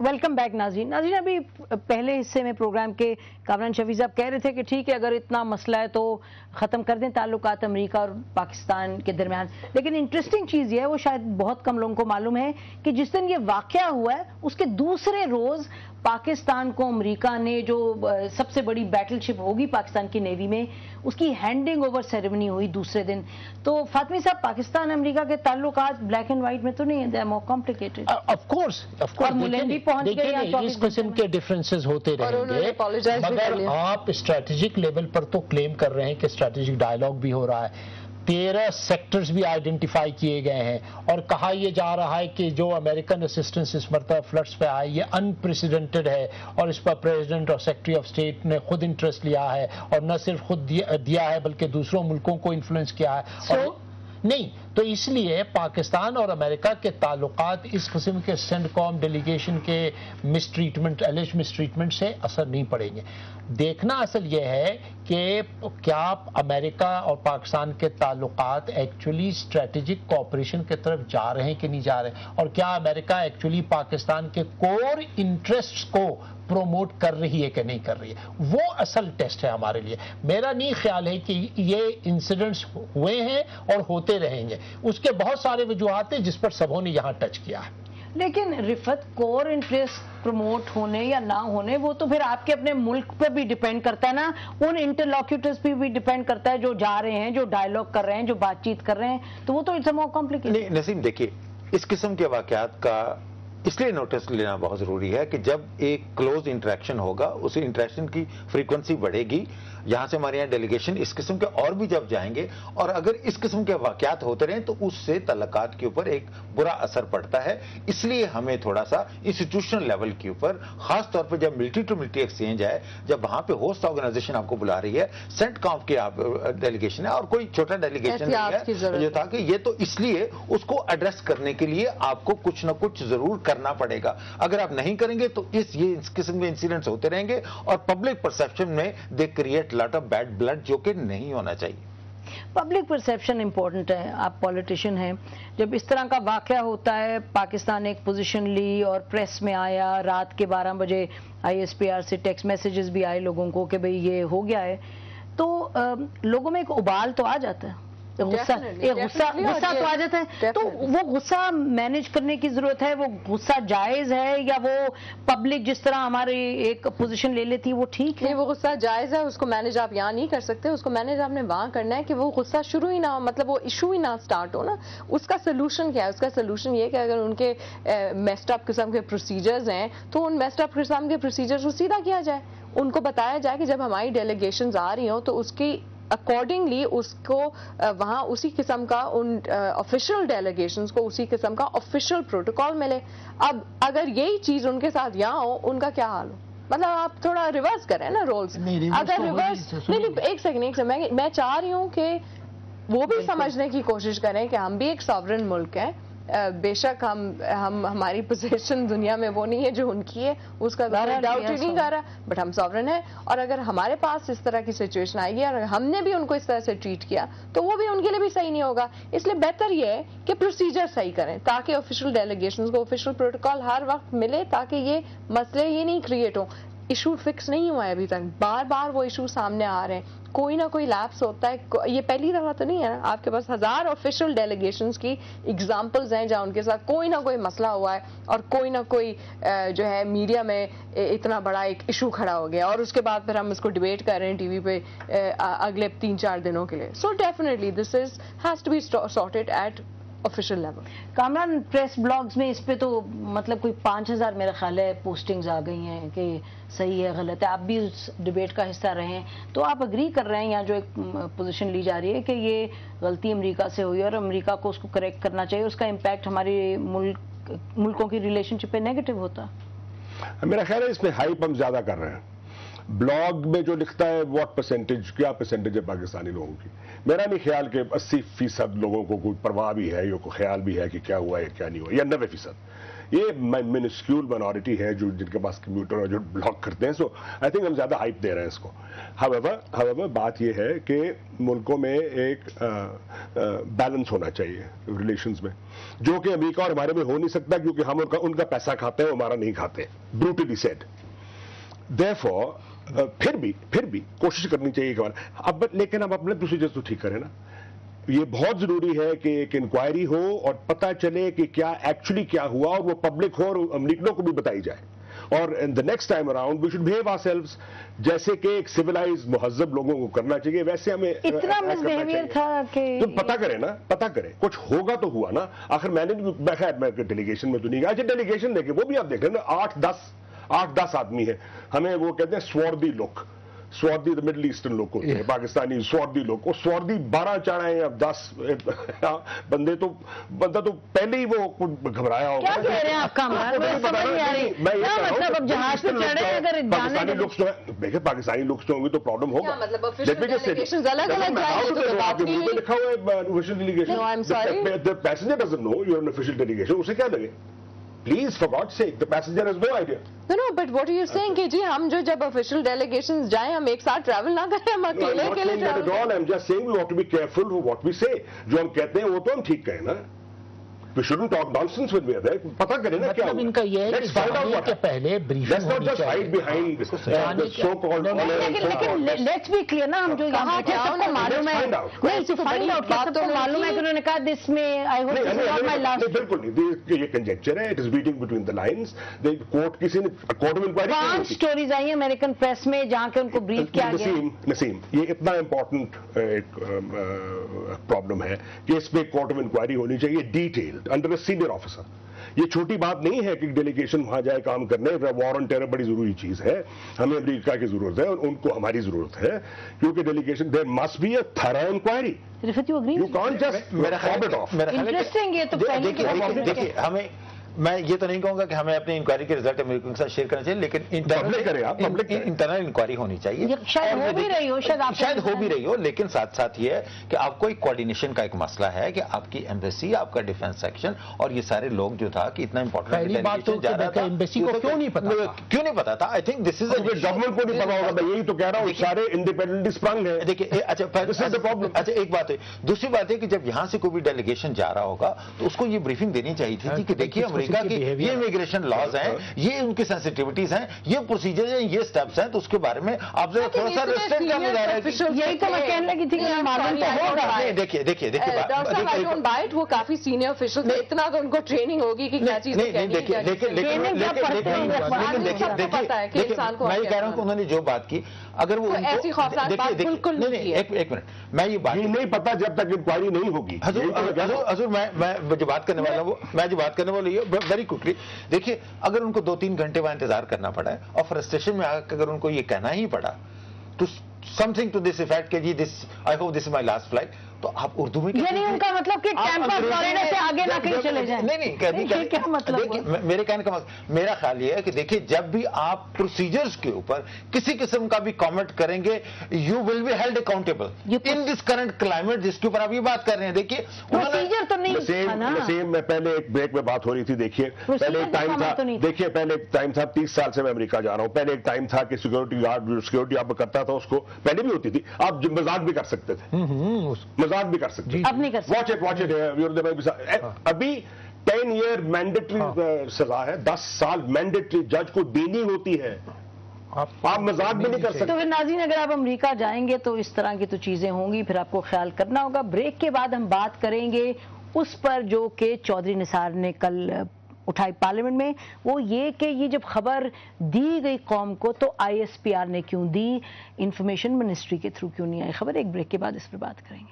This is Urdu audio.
ویلکم بیک ناظرین. ابھی پہلے حصے میں پروگرام کے کامران شفیع صاحب کہہ رہے تھے کہ ٹھیک ہے اگر اتنا مسئلہ ہے تو ختم کر دیں تعلقات امریکہ اور پاکستان کے درمیان. لیکن انٹرسٹنگ چیز یہ ہے, وہ شاید بہت کم لوگوں کو معلوم ہے, کہ جس دن یہ واقعہ ہوا ہے اس کے دوسرے روز پاکستان کو امریکہ نے جو سب سے بڑی بیٹل شپ ہوگی پاکستان کی نیوی میں, اس کی ہینڈنگ اوور سیریمنی ہوئی دوسرے دن. تو فاطمی صاحب, پاکستان امریکہ کے تعلقات بلیک اینڈ وائٹ میں تو نہیں ہیں, they are more complicated. Of course اس قسم کے ڈفرینسز ہوتے رہیں گے, مگر آپ اسٹریٹجک لیول پر تو کلیم کر رہے ہیں کہ اسٹریٹجک ڈائلاگ بھی ہو رہا ہے, 13 سیکٹرز بھی آئیڈینٹیفائی کیے گئے ہیں, اور کہا یہ جا رہا ہے کہ جو امریکن اسسٹنس اس مرتبہ فلڈس پہ آئے یہ انپریسیڈنٹڈ ہے, اور اس پر پریزیڈنٹ اور سیکرٹری آف اسٹیٹ نے خود انٹرسٹ لیا ہے, اور نہ صرف خود دیا ہے بلکہ دوسروں ملکوں کو انفلوئنس کیا ہے. اور نہیں تو اس لیے پاکستان اور امریکہ کے تعلقات اس قسم کے سینڈ کام ڈیلیگیشن کے ایلیج مس ٹریٹمنٹ سے اثر نہیں پڑیں گے. دیکھنا اصل یہ ہے کہ کیا امریکہ اور پاکستان کے تعلقات ایکچولی اسٹریٹجک کوآپریشن کی طرف جا رہے ہیں کہ نہیں جا رہے ہیں, اور کیا امریکہ ایکچولی پاکستان کے کور انٹرسٹس کو پروموٹ کر رہی ہے کہ نہیں کر رہی ہے. وہ اصل ٹیسٹ ہے ہمارے لیے. میرا نہیں خیال ہے کہ یہ انسیڈنٹس ہوئے ہیں اور ہوتے رہیں گے, اس کے بہت سارے وجوہات ہیں جس پر سبوں نے یہاں ٹچ کیا ہے. لیکن رفت, کور انٹرسٹ پروموٹ ہونے یا نہ ہونے وہ تو پھر آپ کے اپنے ملک پہ بھی ڈیپینڈ کرتا ہے نا, ان انٹرلاکیوٹرز پہ بھی ڈیپینڈ کرتا ہے جو جا رہے ہیں, جو ڈائلاگ کر رہے ہیں, جو بات چیت کر رہے ہیں, تو وہ تو اٹس مور کمپلیکیٹڈ. نسیم دیکھیے, اس قسم کے واقعات کا اس لیے نوٹس لینا بہت ضروری ہے کہ جب ایک کلوز انٹریکشن ہوگا اس انٹریکشن کی فریکوینسی بڑھے گی. یہاں سے ہمارے یہاں ڈیلیگیشن اس قسم کے اور بھی جب جائیں گے, اور اگر اس قسم کے واقعات ہوتے رہیں تو اس سے تعلقات کے اوپر ایک برا اثر پڑتا ہے. اس لیے ہمیں تھوڑا سا انسٹیٹیوشنل لیول کے اوپر, خاص طور پہ جب ملٹری ٹو ملٹری ایکسچینج ہے, جب وہاں پہ ہوسٹ آرگنائزیشن آپ کو بلا رہی ہے, سینٹ کام کی آپ ڈیلیگیشن ہے اور کوئی چھوٹا ڈیلیگیشن نہیں ہے, یہ تھا کہ یہ تو اس لیے اس کو ایڈریس کرنے کے لیے آپ کو کچھ نہ کچھ ضرور کرنا پڑے گا. اگر آپ نہیں کریں گے تو اس قسم کے انسیڈنٹس ہوتے رہیں گے, اور پبلک پرسیپشن میں they create lot of bad blood, جو کہ نہیں ہونا چاہیے. پبلک پرسیپشن امپورٹنٹ ہے. آپ پولیٹیشین ہیں, جب اس طرح کا واقعہ ہوتا ہے, پاکستان ایک پوزیشن لی اور پریس میں آیا, رات کے 12 بجے ISPR سے ٹیکسٹ میسیجز بھی آئے لوگوں کو کہ بھئی یہ ہو گیا ہے, تو لوگوں میں ایک ابال تو آ جاتا ہے, غصہ تو آ جاتا ہے. تو وہ غصہ مینیج کرنے کی ضرورت ہے. وہ غصہ جائز ہے یا وہ پبلک جس طرح ہماری ایک پوزیشن لے لیتی وہ ٹھیک ہے؟ وہ غصہ جائز ہے, اس کو مینیج آپ یہاں نہیں کر سکتے. اس کو مینیج آپ نے وہاں کرنا ہے کہ وہ غصہ شروع ہی نہ ہو, مطلب وہ ایشو ہی نہ سٹارٹ ہو نا. اس کا سلوشن کیا ہے؟ اس کا سلوشن یہ کہ اگر ان کے میسڈ اپ قسم کے پروسیجرز ہیں تو ان میسڈ اپ قسم کے پروسیجرز کو سیدھا کیا جائے. ان کو بتایا جائے کہ جب ہماری ڈیلیگیشنز آ رہی ہوں تو اس کی اکارڈنگلی اس کو وہاں اسی قسم کا ان آفیشیل ڈیلیگیشنز کو اسی قسم کا آفیشیل پروٹوکول ملے. اب اگر یہی چیز ان کے ساتھ یہاں ہو, ان کا کیا حال ہو؟ مطلب آپ تھوڑا ریورس کریں نا رولز. اگر ریورس نہیں, ایک سیکنڈ, میں چاہ رہی ہوں کہ وہ بھی سمجھنے کی کوشش کریں کہ ہم بھی ایک ساورن ملک ہیں. بے شک ہماری پوزیشن دنیا میں وہ نہیں ہے جو ان کی ہے, اس کا ڈاؤٹ ہی نہیں کر رہا, بٹ ہم ساورن ہیں. اور اگر ہمارے پاس اس طرح کی سچویشن آئے گی اور ہم نے بھی ان کو اس طرح سے ٹریٹ کیا تو وہ بھی ان کے لیے بھی صحیح نہیں ہوگا. اس لیے بہتر یہ ہے کہ پروسیجر صحیح کریں تاکہ آفیشیل ڈیلیگیشنز کو آفیشیل پروٹوکول ہر وقت ملے, تاکہ یہ مسئلے یہ نہیں کریٹ ہوں. ایشو فکس نہیں ہوا ہے ابھی تک, بار بار وہ ایشو سامنے آ رہے ہیں, کوئی نہ کوئی لیپس ہوتا ہے. یہ پہلی دفعہ تو نہیں ہے نا, آپ کے پاس 1000 آفیشیل ڈیلیگیشنز کی ایگزامپلز ہیں جہاں ان کے ساتھ کوئی نہ کوئی مسئلہ ہوا ہے اور کوئی نہ کوئی جو ہے میڈیا میں اتنا بڑا ایک ایشو کھڑا ہو گیا, اور اس کے بعد پھر ہم اس کو ڈیبیٹ کر رہے ہیں ٹی وی پہ اگلے 3-4 دنوں کے لیے. So definitely this has to be sorted at official level. Kamran, press blogs میں اس پہ تو مطلب کوئی 5000 میرا خیال ہے پوسٹنگز آ گئی ہیں کہ صحیح ہے غلط ہے. آپ بھی اس ڈیبیٹ کا حصہ رہے ہیں, تو آپ اگری کر رہے ہیں یا جو ایک پوزیشن لی جا رہی ہے کہ یہ غلطی امریکہ سے ہوئی اور امریکہ کو اس کو کریکٹ کرنا چاہیے, اس کا امپیکٹ ہماری ملکوں کی ریلیشن شپ پہ نیگیٹو ہوتا؟ میرا خیال ہے اس میں ہائپ ہم زیادہ کر رہے ہیں. بلاگ میں جو لکھتا ہے واٹ پرسنٹیج, کیا پرسنٹیج ہے پاکستانی لوگوں کی. میرا نہیں خیال کہ 80% لوگوں کو کوئی پرواہ بھی ہے یا کوئی خیال بھی ہے کہ کیا ہوا ہے کیا نہیں ہوا, یا 90%. یہ منسکیول مائنورٹی ہے جو جن کے پاس کمپیوٹر اور جو بلاک کرتے ہیں. سو آئی تھنک ہم زیادہ ہائپ دے رہے ہیں اس کو. however بات یہ ہے کہ ملکوں میں ایک بیلنس ہونا چاہیے ریلیشنز میں, جو کہ امریکہ اور ہمارے میں ہو نہیں سکتا کیونکہ ہم ان کا پیسہ کھاتے ہیں, وہ ہمارا نہیں کھاتے, brutally said. therefore پھر بھی کوشش کرنی چاہیے کہ اب لیکن اب اپنے پروسیجر تو ٹھیک کریں نا. یہ بہت ضروری ہے کہ ایک انکوائری ہو اور پتہ چلے کہ کیا ایکچولی کیا ہوا, اور وہ پبلک ہو اور امریکنوں کو بھی بتائی جائے. اور the next time around we should behave ourselves جیسے کہ ایک سویلائز مہذب لوگوں کو کرنا چاہیے, ویسے ہمیں اتنا مس بیہیویئر تھا کہ تو پتہ کریں کچھ ہوگا تو ہوا نا. آخر میں نے خیر میں ڈیلیگیشن میں تو نہیں گیا. اچھا ڈیلیگیشن دیکھیں, وہ بھی آپ دیکھ رہے ہیں نا 8-10 آدمی ہیں. ہمیں وہ کہتے ہیں سواردی لوگ, سواردی مڈل ایسٹرن لوگ ہوتے ہیں, پاکستانی سواردی لوگ. وہ سواردی 12 چڑھائے ہیں, اب 10 بندہ تو پہلے ہی وہ گھبرایا ہوگا. کیا کہہ رہے ہیں آپ کا مطلب جہاز پہ چڑھے اگر پاکستانی لوگ تو دیکھیں, پاکستانی لوگ تو ہوں گے تو پرابلم ہوگا. لکھا ہوا ہے passenger doesn't know you are an official delegation, اسے کیا لگے. Please, for God's sake, the passenger has no idea. No, but what are you saying کہ جی ہم جو جب official delegations جائیں ہم ایک ساتھ travel نہ کریں, ہم اکیلے travel کریں. I'm just saying we have to be careful for what we say. جو ہم کہتے ہیں وہ تو ہم ٹھیک کہیں نا. We shouldn't talk nonsense with me. پتہ کریں نا کیا مطلب ان کا یہ ہے کہ جانے کے پہلے بریفنگ ہونی چاہیے. Hide behind the so-called لیکن لیٹس بی کلیئر نا, ہم جو یہاں بیٹھے سب کو معلوم ہے, نہیں تو فائنڈ آؤٹ سب کو معلوم ہے کہ انہوں نے کہا دس میں I hope this is not my last. بالکل نہیں, یہ کنجیکچر ہے. It is reading between the lines. Court کسی نے کورٹ میں انکوائری 5 سٹوریز آئی ہیں امریکن پریس میں جہاں کہ ان کو بریف کیا گیا. نسیم, یہ اتنا امپورٹنٹ ایک پرابلم ہے کہ اس پہ کورٹ میں انکوائری ہونی چاہیے detailed under a senior officer. یہ چھوٹی بات نہیں ہے کہ ڈیلیگیشن وہاں جائے کام کرنے. وار آن ٹیرر بڑی ضروری چیز ہے, ہمیں امریکہ کی ضرورت ہے اور ان کو ہماری ضرورت ہے, کیونکہ delegation there must be a thorough enquiry. You can't just form it off. Interesting, یہ تو دیکھیے ہمیں, میں یہ تو نہیں کہوں گا کہ ہمیں اپنی انکوائری کے رزلٹ امریکن کے ساتھ شیئر کرنا چاہیے, لیکن انٹرنل انکوائری ہونی چاہیے. شاید ہو بھی رہی ہو, لیکن ساتھ ساتھ یہ ہے کہ آپ کو ایک کوآرڈینیشن کا ایک مسئلہ ہے کہ آپ کی ایمبیسی, آپ کا ڈیفینس سیکشن اور یہ سارے لوگ جو تھا کہ اتنا امپورٹنٹ ایمبیسی کو کیوں نہیں پتا تھا. I think this is government کو نہیں پتا ہوگا. میں یہی تو کہہ رہا ہوں, سارے انڈیپینڈنٹ اسپرنگ ہے. دیکھیے اچھا ایک بات ہے. دوسری بات ہے کہ جب یہاں سے کوئی بھی ڈیلیگیشن جا رہا ہوگا تو اس کو یہ بریفنگ دینی چاہیے تھی کہ دیکھیے امریکہ کی یہ امیگریشن لاز ہیں, یہ ان کی سینسٹیوٹیز ہیں, یہ پروسیجرز ہیں, یہ سٹیپس ہیں, تو اس کے بارے میں آپ ذرا تھوڑا سا ریسٹرکٹ کر دیں. یہی تو میں کہنے لگی تھی کہ معلوم تو ہوگا. دیکھیے وہ کافی سینئر آفیشل ہیں, اتنا تو ان کو ٹریننگ ہوگی کہ کیا چیز میں یہ کہہ رہا ہوں کہ انہوں نے جو بات کی, اگر وہ ایسی خوفناک بات بالکل نہیں. ایک منٹ, میں یہ بات نہیں پتا جب تک انکوائری نہیں ہوگی. حضور میں جو بات کرنے والا ہوں ویری کوکلی, دیکھیے اگر ان کو 2-3 گھنٹے وہاں انتظار کرنا پڑا ہے اور فرسٹریشن میں آ کر اگر ان کو یہ کہنا ہی پڑا تو something to this effect کہ جی I hope this is my last flight, تو آپ اردو میں یعنی ان کا مطلب کہ ٹیمپا فلوریڈا سے آگے نہ کہیں چلے جائیں. نہیں کیا مطلب میرے کہنے کا مطلب, میرا خیال یہ ہے کہ دیکھیے جب بھی آپ پروسیجرز کے اوپر کسی قسم کا بھی کامنٹ کریں گے, you will be held accountable in this current climate جس کے اوپر آپ یہ بات کر رہے ہیں. دیکھیے پروسیجر تو نہیں, میں پہلے ایک بریک میں بات ہو رہی تھی. دیکھیے پہلے ایک ٹائم تھا, دیکھیے پہلے ایک ٹائم تھا, 30 سال سے میں امریکہ جا رہا ہوں, پہلے ایک ٹائم تھا کہ سیکورٹی گارڈ سیکورٹی آپ کرتا تھا, اس کو پہلے بھی ہوتی تھی, آپ مذاق بھی کر سکتے تھے, مذاق بھی کر سکتے. اب نہیں کر سکتے. Watch it. ابھی 10 ایئر مینڈیٹری سزا ہے, 10 سال مینڈیٹری جج کو دینی ہوتی ہے. آپ مذاق بھی نہیں کر سکتے. تو پھر ناظرین اگر آپ امریکہ جائیں گے تو اس طرح کی تو چیزیں ہوں گی, پھر آپ کو خیال کرنا ہوگا. بریک کے بعد ہم بات کریں گے اس پر جو کہ چودھری نثار نے کل اٹھائی پارلیمنٹ میں, وہ یہ کہ یہ جب خبر دی گئی قوم کو تو ISPR نے کیوں دی, انفارمیشن منسٹری کے تھرو کیوں نہیں آئی خبر. ایک بریک کے بعد اس پر بات کریں گے.